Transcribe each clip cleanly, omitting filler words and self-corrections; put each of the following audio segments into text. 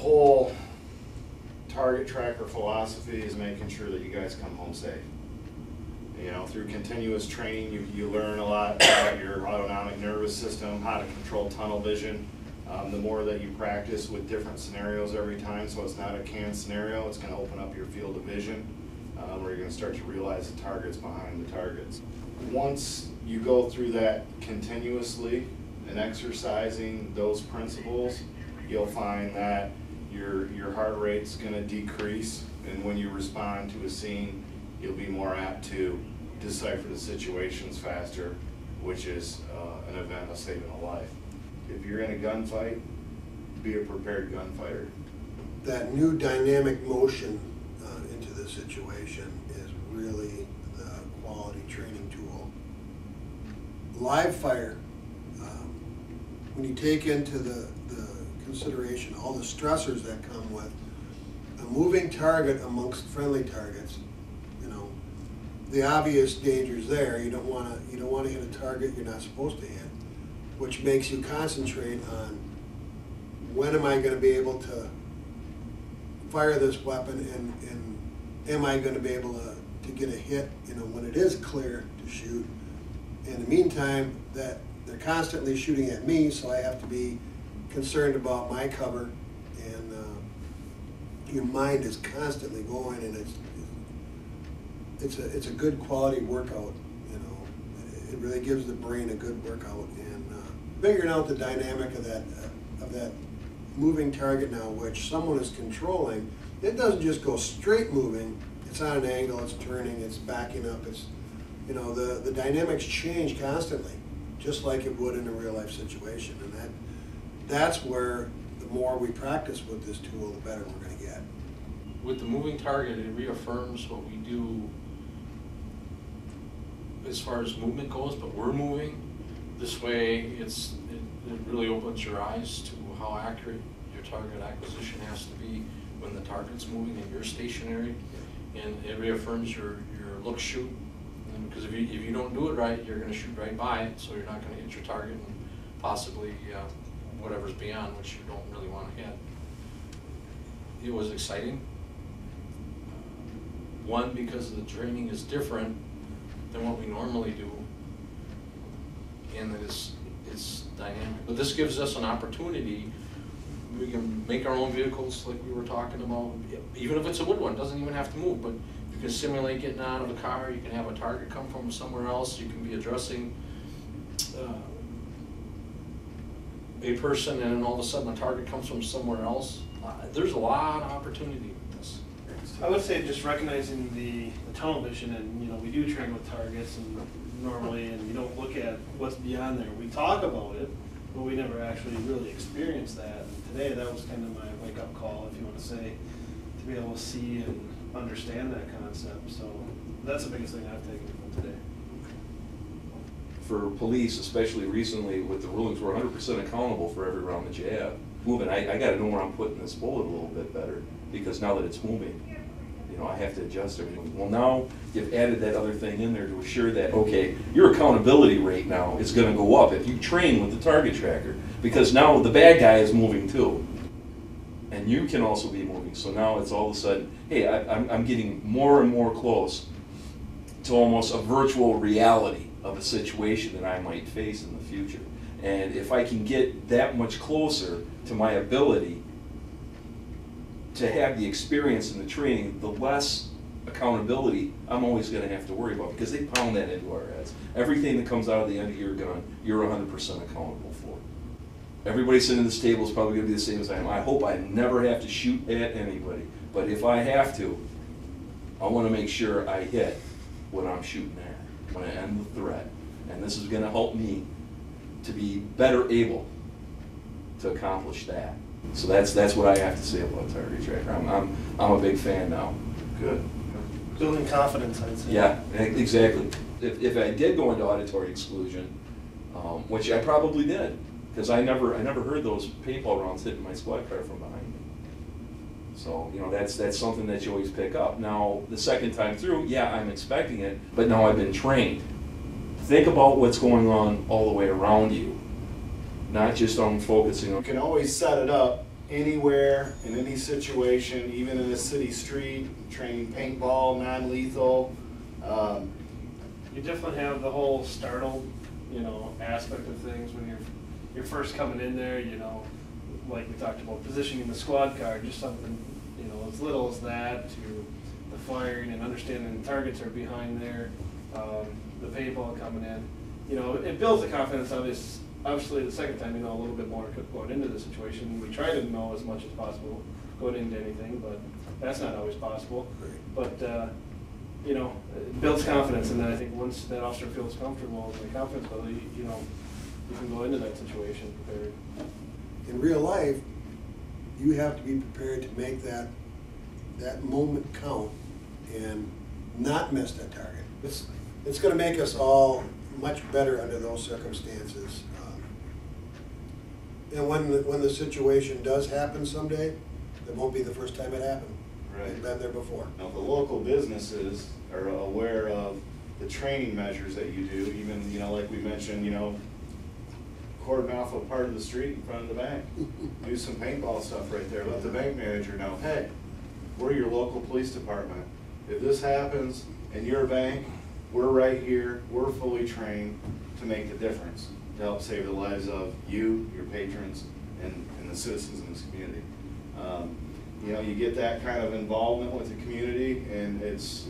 whole target tracker philosophy is making sure that you guys come home safe. You know, through continuous training, you learn a lot about your autonomic nervous system, how to control tunnel vision. The more that you practice with different scenarios every time, so it's not a canned scenario, it's going to open up your field of vision, where you're going to start to realize the targets behind the targets. Once you go through that continuously and exercising those principles, you'll find that your heart rate's going to decrease, and when you respond to a scene, you'll be more apt to decipher the situations faster, which is an event of saving a life. If you're in a gunfight, be a prepared gunfighter. That new dynamic motion into the situation is really the quality training tool. Live fire, when you take into the consideration all the stressors that come with a moving target amongst friendly targets, you know, the obvious dangers there. You don't want to hit a target you're not supposed to hit, which makes you concentrate on when am I going to be able to fire this weapon, and am I going to be able to get a hit, you know, when it is clear to shoot. In the meantime, that they're constantly shooting at me, so I have to be concerned about my cover, and your mind is constantly going, and it's a good quality workout. You know, it really gives the brain a good workout, and figuring out the dynamic of that moving target now, which someone is controlling. It doesn't just go straight moving. It's on an angle. It's turning. It's backing up. It's, you know, the dynamics change constantly, just like it would in a real life situation, and that's where the more we practice with this tool, the better we're going to get. With the moving target, it reaffirms what we do as far as movement goes, but we're moving. This way, it really opens your eyes to how accurate your target acquisition has to be when the target's moving and you're stationary, and it reaffirms your look shoot. Because if you don't do it right, you're going to shoot right by it, so you're not going to hit your target and possibly whatever's beyond, which you don't really want to hit. It was exciting. One, because the training is different than what we normally do, and that it's dynamic. But this gives us an opportunity. We can make our own vehicles like we were talking about, even if it's a wood one, it doesn't even have to move, but you can simulate getting out of a car, you can have a target come from somewhere else, you can be addressing a person, and then all of a sudden a target comes from somewhere else. There's a lot of opportunity with this. I would say just recognizing the tunnel vision, and you know, we do train with targets and normally, and you don't look at what's beyond there. We talk about it, but we never actually really experience that. And today, that was kind of my wake-up call, if you want to say, to be able to see and understand that concept. So that's the biggest thing I've taken from today. For police, especially recently with the rulings, we're 100% accountable for every round that you have. Moving, I got to know where I'm putting this bullet a little bit better, because now that it's moving, you know, I have to adjust everything. Well, now you've added that other thing in there to assure that, okay, your accountability rate now is going to go up if you train with the target tracker, because now the bad guy is moving too, and you can also be moving. So now it's all of a sudden, hey, I'm getting more and more close to almost a virtual reality of a situation that I might face in the future. And if I can get that much closer to my ability to have the experience and the training, the less accountability I'm always going to have to worry about, because they pound that into our heads. Everything that comes out of the end of your gun, you're 100% accountable for. Everybody sitting at this table is probably going to be the same as I am. I hope I never have to shoot at anybody, but if I have to, I want to make sure I hit what I'm shooting at. I want to end the threat, and this is going to help me to be better able to accomplish that. So that's what I have to say about target tracker. I'm a big fan now. Good. Building confidence, I'd say. Yeah, exactly. If I did go into auditory exclusion, which I probably did, because I never heard those paintball rounds hitting my squad car from behind me. So you know, that's something that you always pick up. Now the second time through, yeah, I'm expecting it, but now I've been trained. Think about what's going on all the way around you, not just on focusing on. You can always set it up anywhere, in any situation, even in a city street, training paintball, non-lethal. You definitely have the whole startled, aspect of things when you're first coming in there, like we talked about positioning the squad car, just something, as little as that, to the firing and understanding the targets are behind there, the paintball coming in. It builds the confidence, obviously the second time you know a little bit more going into the situation. We try to know as much as possible going into anything, but that's not always possible. But it builds confidence, and then I think once that officer feels comfortable and the confidence level, you can go into that situation prepared. In real life, you have to be prepared to make that moment count and not miss that target. It's going to make us all much better under those circumstances. And when the situation does happen someday, it won't be the first time it happened. Right. They've been there before. Now, the local businesses are aware of the training measures that you do, even, like we mentioned, cordon off a part of the street in front of the bank. Do some paintball stuff right there. Let the bank manager know, hey, we're your local police department. If this happens in your bank, we're right here, we're fully trained to make the difference, to help save the lives of you, your patrons, and the citizens in this community. You get that kind of involvement with the community, and it's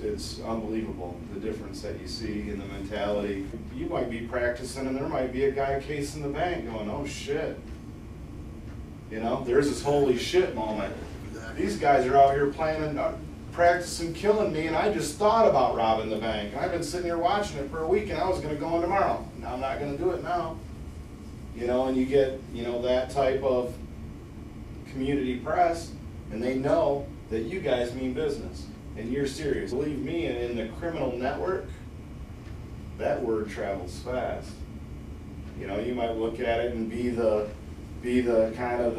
unbelievable, the difference that you see in the mentality. You might be practicing, and there might be a guy casing the bank going, oh shit. There's this holy shit moment. These guys are out here planning, practicing killing me, and I just thought about robbing the bank. I've been sitting here watching it for a week, and I was going to go in tomorrow. Now I'm not going to do it now. And you get, that type of community press, and they know that you guys mean business, and you're serious. Believe me, in the criminal network, that word travels fast. You might look at it and be the kind of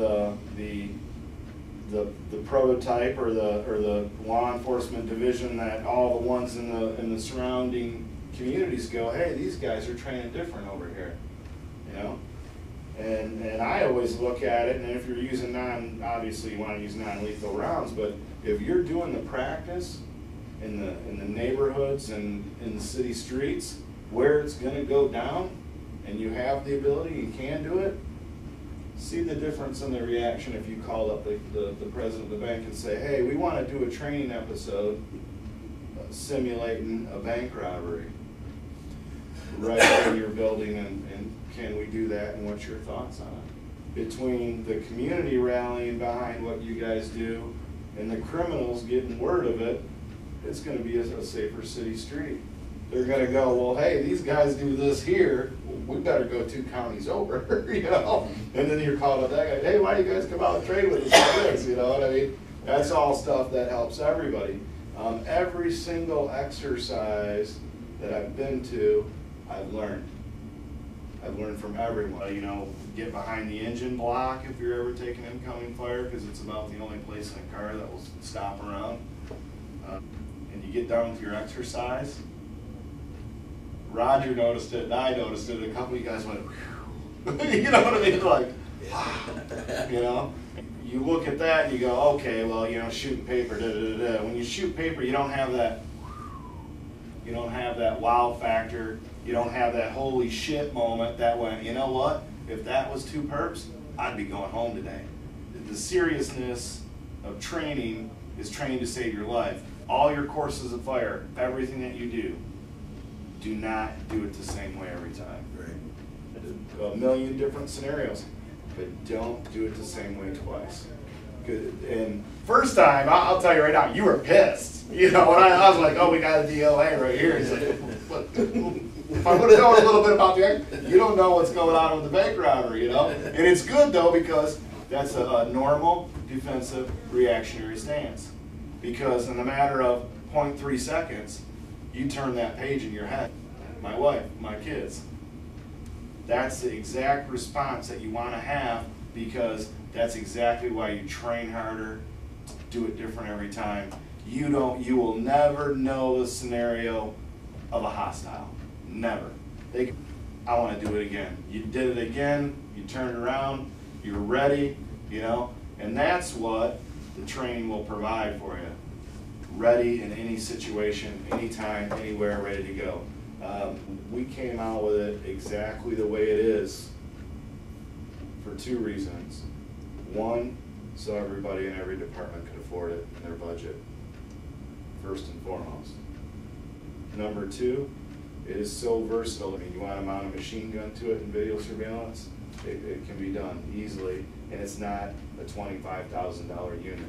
the prototype or the law enforcement division that all the ones in the surrounding communities go, hey, these guys are training different over here, And I always look at it, and if you're using obviously you want to use non-lethal rounds, but if you're doing the practice in the neighborhoods and in the city streets where it's going to go down, and you have the ability and can do it, see the difference in the reaction if you call up the president of the bank and say, hey, we want to do a training episode simulating a bank robbery right in your building, and can we do that, and what's your thoughts on it? Between the community rallying behind what you guys do and the criminals getting word of it, it's going to be a safer city street. They're going to go, well, hey, these guys do this here, we better go 2 counties over, And then you're calling up that guy, hey, why do you guys come out and trade with us like this, you know what I mean? That's all stuff that helps everybody. Every single exercise that I've been to, I've learned. I've learned from everyone. Get behind the engine block if you're ever taking incoming fire, because it's about the only place in a car that will stop around. And you get done with your exercise. Roger noticed it, and I noticed it, and a couple of you guys went, you know what I mean? Like, You look at that and you go, okay, well, shooting paper, da-da-da-da. When you shoot paper, you don't have that wow factor. You don't have that holy shit moment that when, you know what, if that was 2 perps, I'd be going home today. The seriousness of training is training to save your life. All your courses of fire, everything that you do not do it the same way every time. Right. A million different scenarios, but don't do it the same way twice. And first time, I'll tell you right now, you were pissed. When I was like, oh, we got a DOA right here. He's like, what? If I would have known a little bit about you don't know what's going on with the bank robbery, And it's good, though, because that's a normal defensive reactionary stance. Because in a matter of 0.3 seconds, you turn that page in your head. My wife, my kids. That's the exact response that you want to have, because that's exactly why you train harder, do it different every time. You will never know the scenario of a hostile. Never. I want to do it again. You did it again, you turned around, you were ready, And that's what the training will provide for you. Ready in any situation, anytime, anywhere, ready to go. We came out with it exactly the way it is for two reasons. One, so everybody in every department could afford it in their budget, first and foremost. Number two, it is so versatile. I mean, you want to mount a machine gun to it in video surveillance, it can be done easily, and it's not a $25,000 unit.